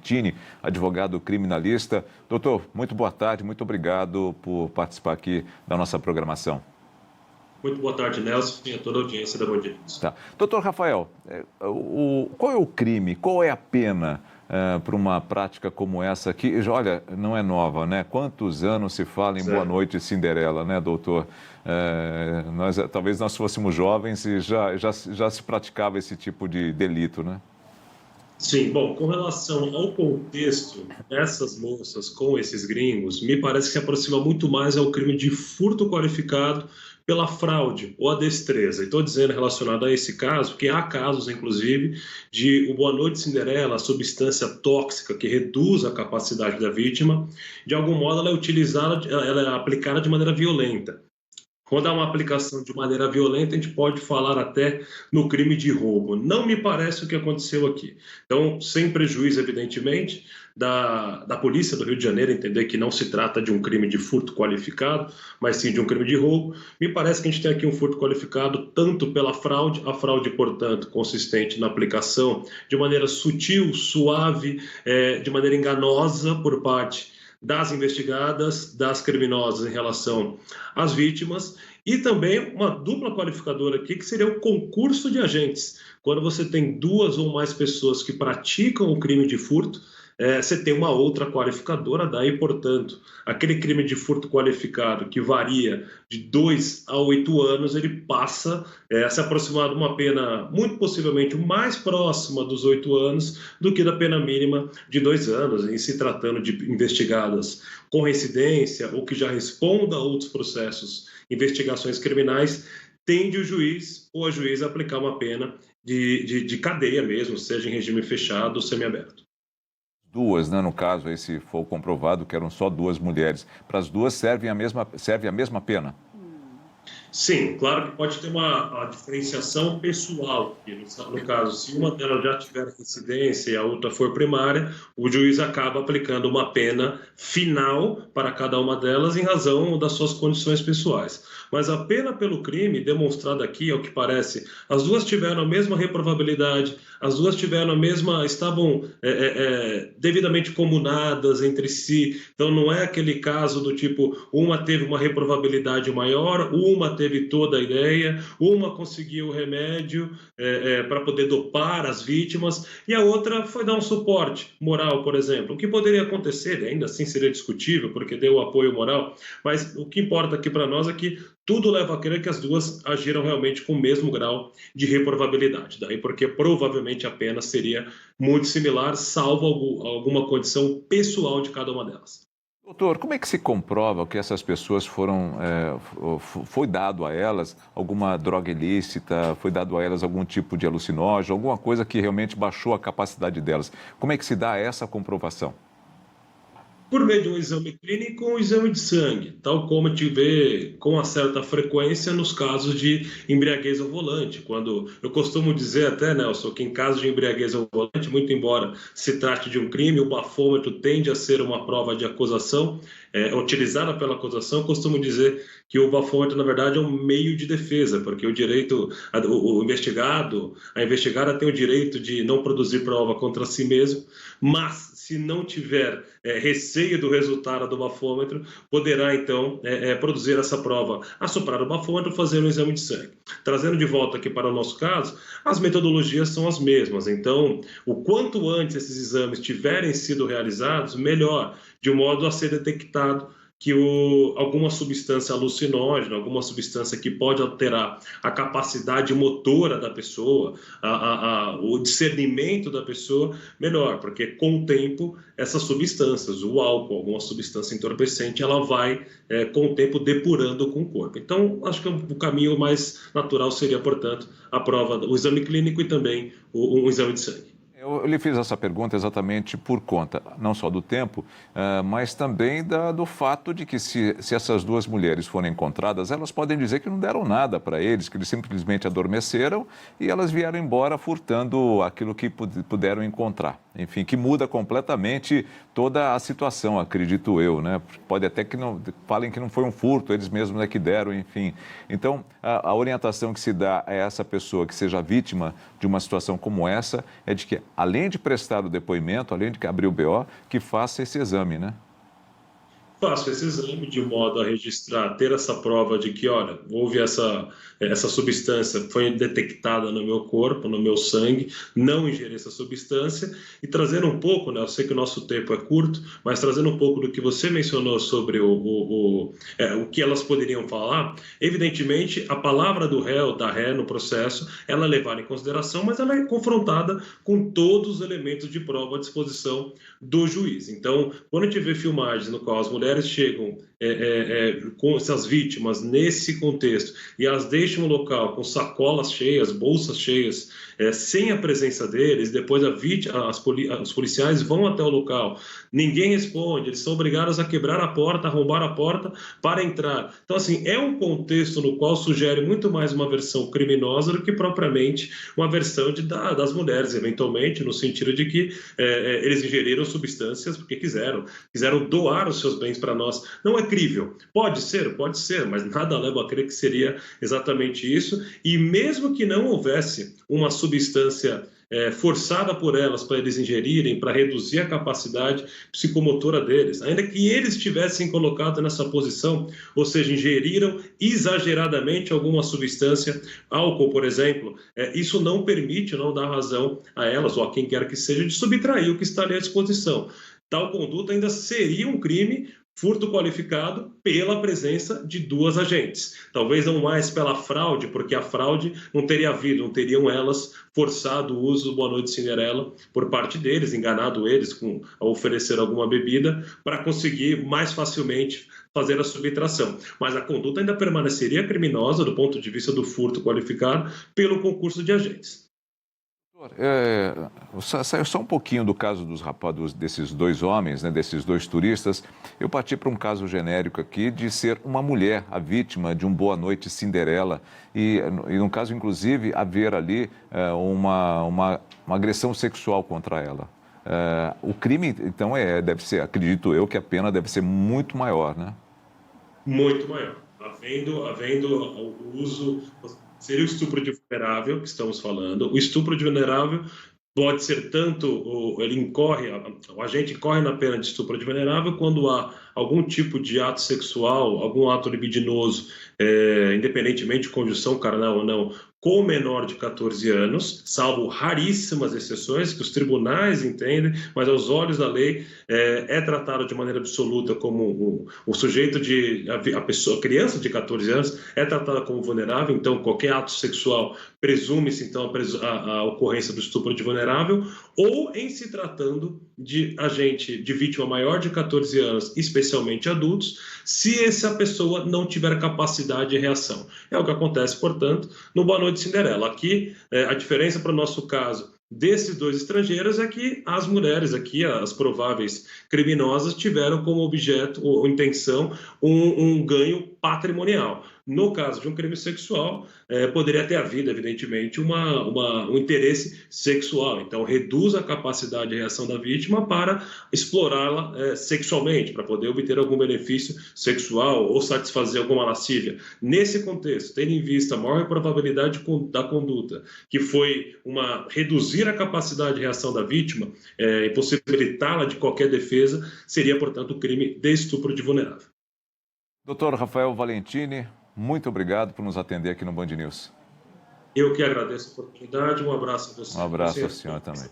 Martini, advogado criminalista. Doutor, muito boa tarde, muito obrigado por participar aqui da nossa programação. Muito boa tarde, Nelson, e a toda a audiência da Band News. Tá. Doutor Rafael, qual é o crime, qual é a pena para uma prática como essa que, olha, não é nova, né? Quantos anos se fala em Certo. Boa Noite Cinderela, né, doutor? Talvez nós fôssemos jovens e já se praticava esse tipo de delito, né? Sim, bom, com relação ao contexto dessas moças com esses gringos, me parece que se aproxima muito mais ao crime de furto qualificado pela fraude ou a destreza. E estou dizendo relacionado a esse caso, porque há casos, inclusive, de o Boa Noite Cinderela, a substância tóxica que reduz a capacidade da vítima, de algum modo ela é utilizada, ela é aplicada de maneira violenta. Quando há uma aplicação de maneira violenta, a gente pode falar até no crime de roubo. Não me parece o que aconteceu aqui. Então, sem prejuízo, evidentemente, da polícia do Rio de Janeiro entender que não se trata de um crime de furto qualificado, mas sim de um crime de roubo, me parece que a gente tem aqui um furto qualificado tanto pela fraude, a fraude, portanto, consistente na aplicação de maneira sutil, suave, de maneira enganosa por parte das investigadas, das criminosas em relação às vítimas, e também uma dupla qualificadora aqui, que seria o concurso de agentes. Quando você tem duas ou mais pessoas que praticam o crime de furto, você tem uma outra qualificadora, daí, portanto, aquele crime de furto qualificado que varia de 2 a 8 anos, ele passa a se aproximar de uma pena muito possivelmente mais próxima dos 8 anos do que da pena mínima de 2 anos, em se tratando de investigadas com reincidência ou que já respondam a outros processos, investigações criminais, tende o juiz ou a juíza a aplicar uma pena de cadeia mesmo, seja em regime fechado ou semiaberto. Duas, né? No caso, aí, se for comprovado que eram só duas mulheres. Para as duas serve a mesma pena? Sim, claro que pode ter uma diferenciação pessoal aqui. No caso, se uma delas já tiver incidência e a outra for primária, o juiz acaba aplicando uma pena final para cada uma delas em razão das suas condições pessoais. Mas a pena pelo crime demonstrada aqui, ao que parece, as duas tiveram a mesma reprovabilidade, as duas tiveram a mesma, estavam devidamente comunadas entre si. Então não é aquele caso do tipo, uma teve uma reprovabilidade maior, uma teve toda a ideia, uma conseguiu o remédio para poder dopar as vítimas e a outra foi dar um suporte moral, por exemplo. O que poderia acontecer, ainda assim seria discutível, porque deu apoio moral, mas o que importa aqui para nós é que tudo leva a crer que as duas agiram realmente com o mesmo grau de reprovabilidade. Daí porque provavelmente a pena seria muito similar, salvo alguma condição pessoal de cada uma delas. Doutor, como é que se comprova que essas pessoas foi dado a elas alguma droga ilícita, foi dado a elas algum tipo de alucinógeno, alguma coisa que realmente baixou a capacidade delas? Como é que se dá essa comprovação? Por meio de um exame clínico ou um exame de sangue, tal como a gente vê com uma certa frequência nos casos de embriaguez ao volante. Quando eu costumo dizer até, Nelson, que em caso de embriaguez ao volante, muito embora se trate de um crime, o bafômetro tende a ser uma prova de acusação, utilizada pela acusação, costumo dizer que o bafômetro, na verdade, é um meio de defesa, porque o investigado, a investigada tem o direito de não produzir prova contra si mesmo, mas se não tiver receio do resultado do bafômetro, poderá então produzir essa prova, assoprar o bafômetro, fazer um exame de sangue. Trazendo de volta aqui para o nosso caso, as metodologias são as mesmas, então o quanto antes esses exames tiverem sido realizados, melhor, de modo a ser detectado que alguma substância alucinógena, alguma substância que pode alterar a capacidade motora da pessoa, o discernimento da pessoa, melhor, porque com o tempo essas substâncias, o álcool, alguma substância entorpecente, ela vai com o tempo depurando com o corpo. Então, acho que o caminho mais natural seria, portanto, a prova, o exame clínico e também um exame de sangue. Eu lhe fiz essa pergunta exatamente por conta, não só do tempo, mas também do fato de que se essas duas mulheres forem encontradas, elas podem dizer que não deram nada para eles, que eles simplesmente adormeceram e elas vieram embora furtando aquilo que puderam encontrar. Enfim, que muda completamente toda a situação, acredito eu, né? Pode até que não falem que não foi um furto, eles mesmos é que deram, enfim. Então, a orientação que se dá a essa pessoa que seja vítima de uma situação como essa é de que além de prestar o depoimento, além de abrir o BO, que faça esse exame, né? Faço esse exame de modo a registrar, ter essa prova de que, olha, houve essa substância, foi detectada no meu corpo, no meu sangue, não ingeri essa substância, e trazendo um pouco, né, eu sei que o nosso tempo é curto, mas trazendo um pouco do que você mencionou sobre o que elas poderiam falar, evidentemente, a palavra do réu, da ré no processo, ela é levada em consideração, mas ela é confrontada com todos os elementos de prova à disposição do juiz. Então, quando a gente vê filmagens no qual as mulheres chegam com essas vítimas nesse contexto e elas deixam o local com sacolas cheias, bolsas cheias, sem a presença deles, depois os policiais vão até o local, ninguém responde, eles são obrigados a quebrar a porta, arrombar a porta para entrar. Então, assim, é um contexto no qual sugere muito mais uma versão criminosa do que propriamente uma versão das mulheres, eventualmente, no sentido de que eles ingeriram substâncias porque quiseram doar os seus bens para nós. Não é crível. Pode ser, mas nada leva a crer que seria exatamente isso. E mesmo que não houvesse uma substância forçada por elas para eles ingerirem, para reduzir a capacidade psicomotora deles, ainda que eles tivessem colocado nessa posição, ou seja, ingeriram exageradamente alguma substância, álcool, por exemplo, isso não permite, não dá razão a elas ou a quem quer que seja de subtrair o que está ali à disposição. Tal conduta ainda seria um crime, furto qualificado pela presença de duas agentes. Talvez não mais pela fraude, porque a fraude não teria havido, não teriam elas forçado o uso do Boa Noite Cinderela por parte deles, enganado eles a oferecer alguma bebida para conseguir mais facilmente fazer a subtração. Mas a conduta ainda permaneceria criminosa do ponto de vista do furto qualificado pelo concurso de agentes. Saiu só um pouquinho do caso desses dois homens, né, desses dois turistas. Eu parti para um caso genérico aqui de ser uma mulher a vítima de um Boa Noite Cinderela e no caso, inclusive, haver ali uma agressão sexual contra ela. O crime, então, deve ser, acredito eu, que a pena deve ser muito maior, né? Muito maior. Havendo o uso... Seria o estupro de vulnerável que estamos falando. O estupro de vulnerável pode ser tanto, o agente incorre na pena de estupro de vulnerável quando há algum tipo de ato sexual, algum ato libidinoso, independentemente de conjunção carnal ou não, com menor de 14 anos, salvo raríssimas exceções que os tribunais entendem, mas aos olhos da lei é tratado de maneira absoluta como o sujeito a criança de 14 anos é tratada como vulnerável, então qualquer ato sexual presume-se então a ocorrência do estupro de vulnerável, ou em se tratando de vítima maior de 14 anos, especialmente adultos, se essa pessoa não tiver capacidade de reação. É o que acontece, portanto, no Boa Noite Cinderela. Aqui, a diferença para o nosso caso desses dois estrangeiros é que as mulheres aqui, as prováveis criminosas, tiveram como objeto ou intenção um ganho patrimonial. No caso de um crime sexual, poderia ter havido, evidentemente, um interesse sexual. Então, reduz a capacidade de reação da vítima para explorá-la sexualmente, para poder obter algum benefício sexual ou satisfazer alguma lascívia. Nesse contexto, tendo em vista a maior probabilidade da conduta, que foi reduzir a capacidade de reação da vítima, impossibilitá-la de qualquer defesa, seria, portanto, o crime de estupro de vulnerável. Doutor Rafael Valentini, muito obrigado por nos atender aqui no Band News. Eu que agradeço a oportunidade. Um abraço a você. Um abraço ao senhor também.